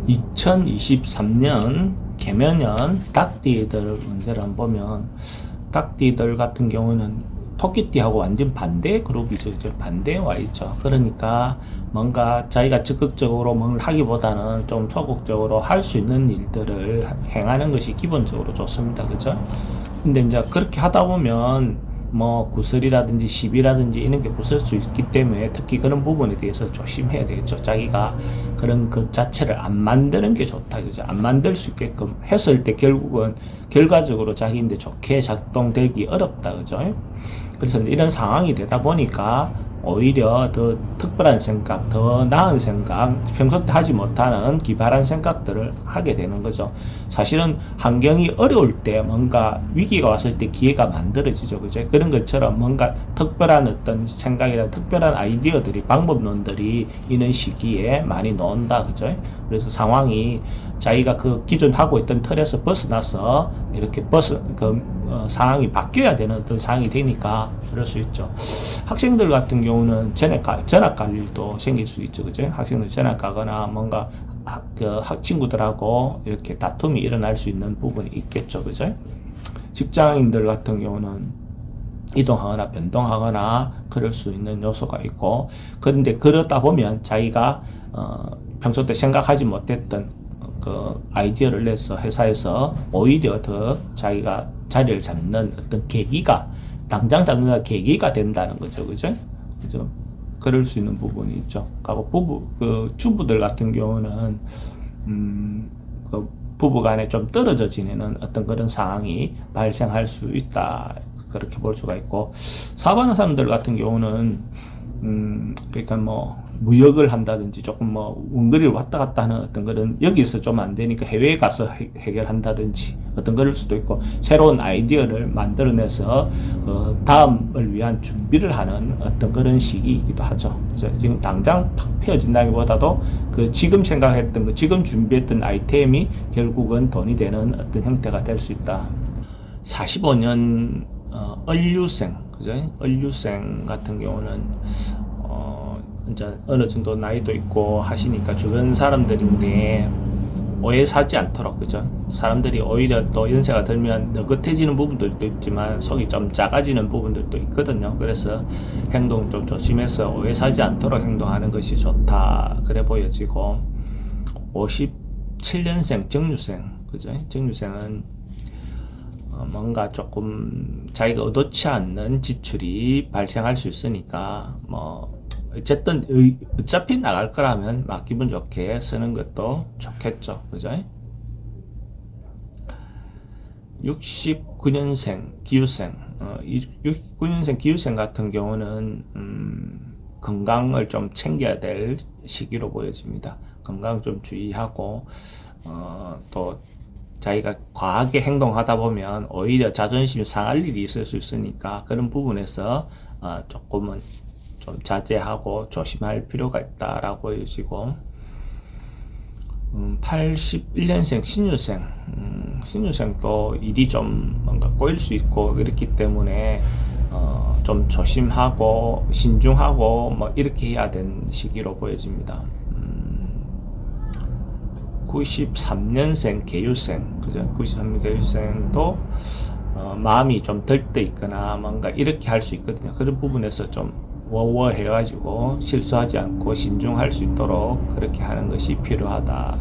2023년 개면연 닭띠들 문제를 한번 보면, 닭띠들 같은 경우는 토끼띠하고 완전 반대 그룹이죠. 반대에 와 있죠. 그러니까 뭔가 자기가 적극적으로 뭘 하기보다는 좀 소극적으로 할 수 있는 일들을 행하는 것이 기본적으로 좋습니다. 그죠? 근데 이제 그렇게 하다 보면 뭐 구설이라든지 시비라든지 이런 게 붙을 수 있기 때문에 특히 그런 부분에 대해서 조심해야 되겠죠. 자기가 그런 것 자체를 안 만드는 게 좋다. 그죠? 안 만들 수 있게끔 했을 때 결국은 결과적으로 자기인데 좋게 작동되기 어렵다. 그죠? 그래서 이런 상황이 되다 보니까 오히려 더 특별한 생각, 더 나은 생각, 평소 때 하지 못하는 기발한 생각들을 하게 되는 거죠. 사실은 환경이 어려울 때 뭔가 위기가 왔을 때 기회가 만들어지죠. 그죠? 그런 것처럼 뭔가 특별한 어떤 생각이나 특별한 아이디어들이, 방법론들이 이런 시기에 많이 나온다. 그죠? 그래서 상황이 자기가 그 기존 하고 있던 틀에서 벗어나서 이렇게 상황이 바뀌어야 되는 어떤 상황이 되니까 그럴 수 있죠. 학생들 같은 경우는 전학 갈 일도 생길 수 있죠. 그죠? 학생들 전학 가거나 뭔가 친구들하고 이렇게 다툼이 일어날 수 있는 부분이 있겠죠. 그죠? 직장인들 같은 경우는 이동하거나 변동하거나 그럴 수 있는 요소가 있고, 그런데 그러다 보면 자기가 평소 때 생각하지 못했던 그 아이디어를 내서 회사에서 오히려 더 자기가 자리를 잡는 어떤 계기가, 당장 잡는 계기가 된다는 거죠. 그죠? 그죠? 그럴 수 있는 부분이 있죠. 그리고 주부들 같은 경우는, 부부 간에 좀 떨어져 지내는 어떤 그런 상황이 발생할 수 있다. 그렇게 볼 수가 있고, 사업하는 사람들 같은 경우는, 그러니까 뭐, 무역을 한다든지 조금 뭐, 원거리를 왔다 갔다 하는 어떤 그런, 여기서 좀 안 되니까 해외에 가서 해결한다든지, 어떤 그럴 수도 있고, 새로운 아이디어를 만들어내서, 다음을 위한 준비를 하는 어떤 그런 시기이기도 하죠. 그래서 지금 당장 팍 펴진다기보다도, 지금 생각했던 지금 준비했던 아이템이 결국은 돈이 되는 어떤 형태가 될 수 있다. 45년, 을류생, 그죠? 을류생 같은 경우는, 이제 어느 정도 나이도 있고 하시니까 주변 사람들인데 오해 사지 않도록, 그죠? 사람들이 오히려 또 연세가 들면 느긋해지는 부분들도 있지만 속이 좀 작아지는 부분들도 있거든요. 그래서 행동 좀 조심해서 오해 사지 않도록 행동하는 것이 좋다. 그래 보여지고, 57년생 정유생, 그죠? 정유생은 뭔가 조금 자기가 의도치 않는 지출이 발생할 수 있으니까, 뭐 어쨌든 어차피 나갈 거라면 막 기분 좋게 쓰는 것도 좋겠죠. 그죠? 69년생 기후생, 69년생 기후생 같은 경우는 건강을 좀 챙겨야 될 시기로 보여집니다. 건강 좀 주의하고, 또 자기가 과하게 행동하다 보면 오히려 자존심이 상할 일이 있을 수 있으니까 그런 부분에서 조금은 좀 자제하고 조심할 필요가 있다라고 보여지고, 81년생 신유생, 신유생도 일이 좀 뭔가 꼬일 수 있고 그렇기 때문에 좀 조심하고 신중하고 뭐 이렇게 해야 되는 시기로 보여집니다. 93년생 계유생, 그죠? 93년 계유생도 마음이 좀 들떠 있거나 뭔가 이렇게 할 수 있거든요. 그런 부분에서 좀 워워해가지고 실수하지 않고 신중할 수 있도록 그렇게 하는 것이 필요하다.